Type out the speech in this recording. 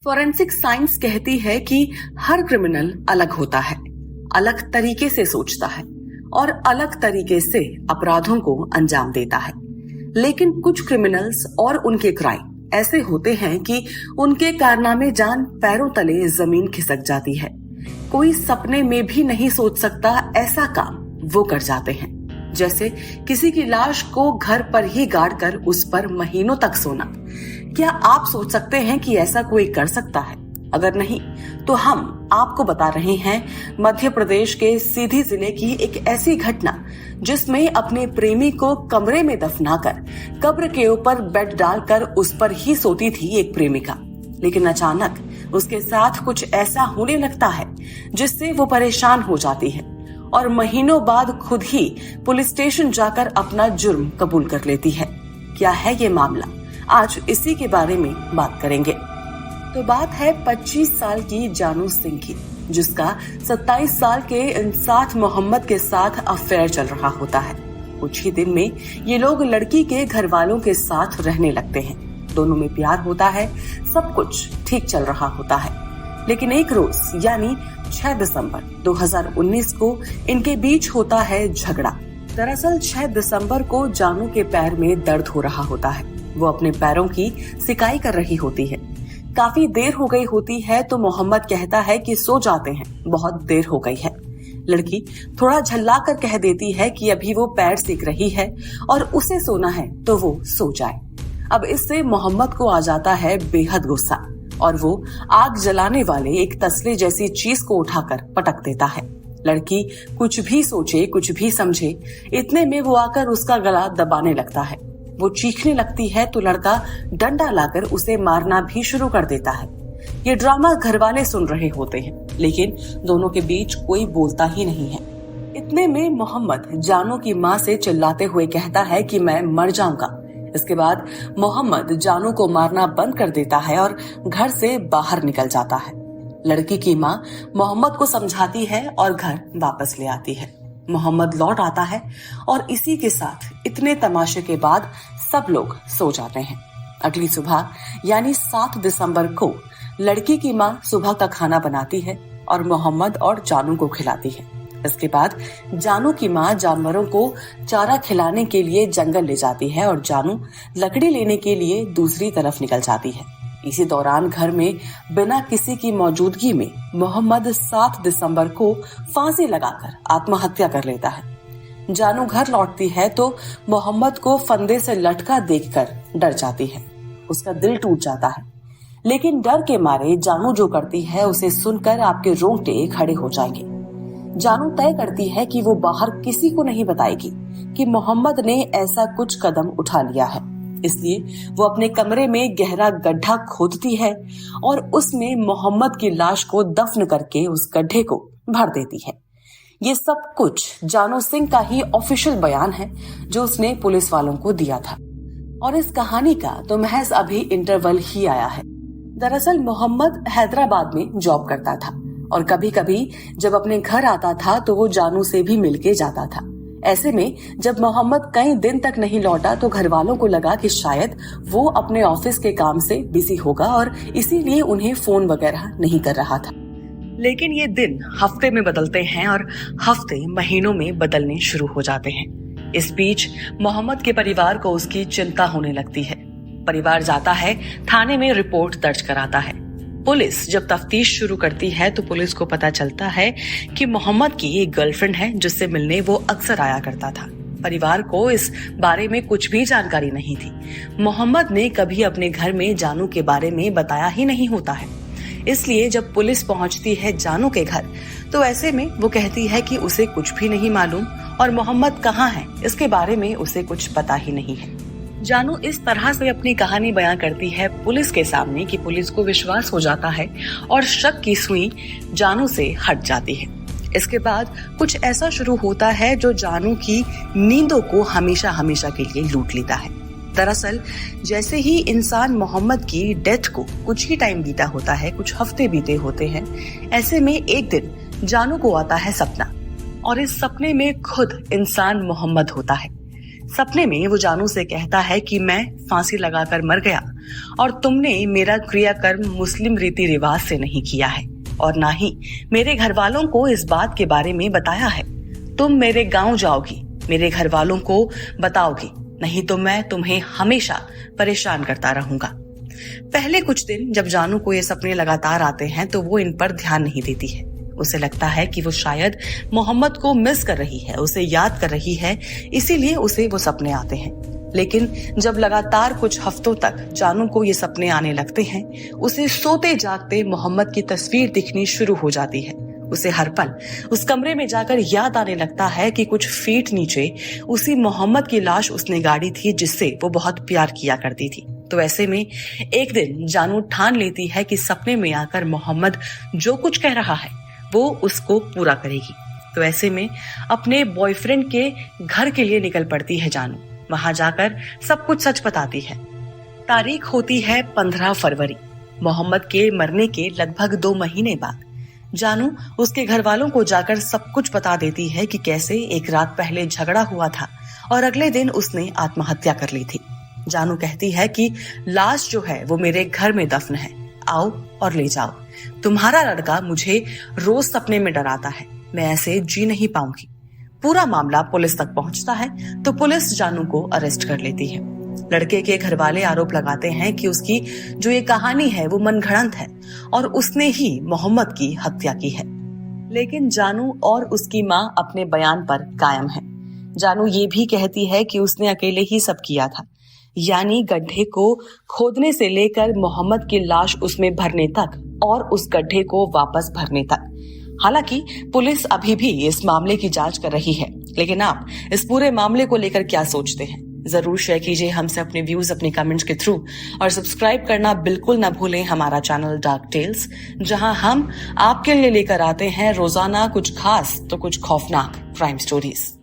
Forensic science कहती है कि हर क्रिमिनल अलग होता है, अलग तरीके से सोचता है और अलग तरीके से अपराधों को अंजाम देता है। लेकिन कुछ क्रिमिनल्स और उनके क्राइम ऐसे होते हैं कि उनके कारनामे जान पैरों तले जमीन खिसक जाती है। कोई सपने में भी नहीं सोच सकता ऐसा काम वो कर जाते हैं, जैसे किसी की लाश को घर पर ही गाड़ कर उस पर महीनों तक सोना। क्या आप सोच सकते हैं कि ऐसा कोई कर सकता है? अगर नहीं तो हम आपको बता रहे हैं मध्य प्रदेश के सीधी जिले की एक ऐसी घटना जिसमें अपने प्रेमी को कमरे में दफनाकर कब्र के ऊपर बेड डालकर उस पर ही सोती थी एक प्रेमिका। लेकिन अचानक उसके साथ कुछ ऐसा होने लगता है जिससे वो परेशान हो जाती है और महीनों बाद खुद ही पुलिस स्टेशन जाकर अपना जुर्म कबूल कर लेती है। क्या है ये मामला? आज इसी के बारे में बात करेंगे। तो बात है 25 साल की जानू सिंह की, जिसका 27 साल के इंसाफ मोहम्मद के साथ अफेयर चल रहा होता है। कुछ ही दिन में ये लोग लड़की के घर वालों के साथ रहने लगते हैं। दोनों में प्यार होता है, सब कुछ ठीक चल रहा होता है। लेकिन एक रोज यानी 6 दिसंबर 2019 को इनके बीच होता है झगड़ा। दरअसल 6 दिसंबर को जानू के पैर में दर्द हो रहा होता है। वो अपने पैरों की सिकाई कर रही होती है। काफी देर हो गई होती है तो मोहम्मद कहता है कि सो जाते हैं, बहुत देर हो गई है। लड़की थोड़ा झल्ला कर कह देती है कि अभी वो पैर सेक रही है और उसे सोना है तो वो सो जाए। अब इससे मोहम्मद को आ जाता है बेहद गुस्सा और वो आग जलाने वाले एक तसले जैसी चीज को उठाकर पटक देता है। लड़की कुछ भी सोचे, कुछ भी समझे, इतने में वो आकर उसका गला दबाने लगता है। वो चीखने लगती है तो लड़का डंडा लाकर उसे मारना भी शुरू कर देता है। ये ड्रामा घर वाले सुन रहे होते हैं, लेकिन दोनों के बीच कोई बोलता ही नहीं है। इतने में मोहम्मद जानू की माँ से चिल्लाते हुए कहता है कि मैं मर जाऊंगा। इसके बाद मोहम्मद जानू को मारना बंद कर देता है और घर से बाहर निकल जाता है। लड़की की माँ मोहम्मद को समझाती है और घर वापस ले आती है। मोहम्मद लौट आता है और इसी के साथ इतने तमाशे के बाद सब लोग सो जाते हैं। अगली सुबह यानी 7 दिसंबर को लड़की की माँ सुबह का खाना बनाती है और मोहम्मद और जानू को खिलाती है। इसके बाद जानू की माँ जानवरों को चारा खिलाने के लिए जंगल ले जाती है और जानू लकड़ी लेने के लिए दूसरी तरफ निकल जाती है। इसी दौरान घर में बिना किसी की मौजूदगी में मोहम्मद 7 दिसंबर को फांसी लगाकर आत्महत्या कर लेता है। जानू घर लौटती है तो मोहम्मद को फंदे से लटका देखकर डर जाती है। उसका दिल टूट जाता है, लेकिन डर के मारे जानू जो करती है उसे सुनकर आपके रोंगटे खड़े हो जाएंगे। जानू तय करती है कि वो बाहर किसी को नहीं बताएगी कि मोहम्मद ने ऐसा कुछ कदम उठा लिया है। इसलिए वो अपने कमरे में गहरा गड्ढा खोदती है और उसमें मोहम्मद की लाश को दफन करके उस गड्ढे को भर देती है। ये सब कुछ जानू सिंह का ही ऑफिशियल बयान है जो उसने पुलिस वालों को दिया था। और इस कहानी का तो महज अभी इंटरवल ही आया है। दरअसल मोहम्मद हैदराबाद में जॉब करता था और कभी कभी जब अपने घर आता था तो वो जानू से भी मिलके जाता था। ऐसे में जब मोहम्मद कई दिन तक नहीं लौटा तो घर वालों को लगा कि शायद वो अपने ऑफिस के काम से बिजी होगा और इसीलिए उन्हें फोन वगैरह नहीं कर रहा था। लेकिन ये दिन हफ्ते में बदलते हैं और हफ्ते महीनों में बदलने शुरू हो जाते हैं। इस बीच मोहम्मद के परिवार को उसकी चिंता होने लगती है। परिवार जाता है, थाने में रिपोर्ट दर्ज कराता है। पुलिस जब तफ्तीश शुरू करती है तो पुलिस को पता चलता है कि मोहम्मद की एक गर्लफ्रेंड है जिससे मिलने वो अक्सर आया करता था। परिवार को इस बारे में कुछ भी जानकारी नहीं थी। मोहम्मद ने कभी अपने घर में जानू के बारे में बताया ही नहीं होता है। इसलिए जब पुलिस पहुंचती है जानू के घर तो ऐसे में वो कहती है कि उसे कुछ भी नहीं मालूम और मोहम्मद कहाँ है इसके बारे में उसे कुछ पता ही नहीं है। जानू इस तरह से अपनी कहानी बयां करती है पुलिस के सामने कि पुलिस को विश्वास हो जाता है और शक की सुई जानू से हट जाती है। इसके बाद कुछ ऐसा शुरू होता है जो जानू की नींदों को हमेशा हमेशा के लिए लूट लेता है। दरअसल जैसे ही इंसान मोहम्मद की डेथ को कुछ ही टाइम बीता होता है, कुछ हफ्ते बीते होते हैं, ऐसे में एक दिन जानू को आता है सपना और इस सपने में खुद इंसान मोहम्मद होता है। सपने में वो जानू से कहता है कि मैं फांसी लगाकर मर गया और तुमने मेरा क्रियाकर्म मुस्लिम रीति रिवाज से नहीं किया है और ना ही मेरे घर वालों को इस बात के बारे में बताया है। तुम मेरे गांव जाओगी, मेरे घर वालों को बताओगी, नहीं तो मैं तुम्हें हमेशा परेशान करता रहूंगा। पहले कुछ दिन जब जानू को ये सपने लगातार आते हैं तो वो इन पर ध्यान नहीं देती है। उसे लगता है कि वो शायद मोहम्मद को मिस कर रही है, उसे याद कर रही है, इसीलिए उसे वो सपने आते हैं। लेकिन जब लगातार कुछ हफ्तों तक जानू को ये सपने आने लगते हैं, उसे सोते जागते मोहम्मद की तस्वीर दिखनी शुरू हो जाती है। उसे हर पल उस कमरे में जाकर याद आने लगता है कि कुछ फीट नीचे उसी मोहम्मद की लाश उसने गाड़ी थी जिससे वो बहुत प्यार किया करती थी। तो ऐसे में एक दिन जानू ठान लेती है कि सपने में आकर मोहम्मद जो कुछ कह रहा है वो उसको पूरा करेगी। तो ऐसे में अपने बॉयफ्रेंड के घर के लिए निकल पड़ती है जानू। वहां जाकर सब कुछ सच बताती है। तारीख होती है 15 फरवरी, मोहम्मद के मरने के लगभग 2 महीने बाद। जानू उसके घर वालों को जाकर सब कुछ बता देती है कि कैसे एक रात पहले झगड़ा हुआ था और अगले दिन उसने आत्महत्या कर ली थी। जानू कहती है कि लाश जो है वो मेरे घर में दफन है, आओ और ले जाओ। तुम्हारा लड़का मुझे रोज सपने में डराता है, मैं ऐसे जी नहीं पाऊंगी। पूरा मामला पुलिस तक पहुंचता है तो पुलिस जानू को अरेस्ट कर लेती है। लड़के के घर वाले आरोप लगाते हैं कि उसकी जो ये कहानी है वो मनगढ़ंत है और उसने ही मोहम्मद की हत्या की है। लेकिन जानू और उसकी माँ अपने बयान पर कायम है। जानू ये भी कहती है कि उसने अकेले ही सब किया था, यानी गड्ढे को खोदने से लेकर मोहम्मद की लाश उसमें भरने तक और उस गड्ढे को वापस भरने तक। हालांकि पुलिस अभी भी इस मामले की जांच कर रही है, लेकिन आप इस पूरे मामले को लेकर क्या सोचते हैं जरूर शेयर कीजिए हमसे अपने व्यूज अपने कमेंट्स के थ्रू और सब्सक्राइब करना बिल्कुल ना भूलें हमारा चैनल डार्क टेल्स, जहां हम आपके लिए लेकर आते हैं रोजाना कुछ खास तो कुछ खौफनाक क्राइम स्टोरीज।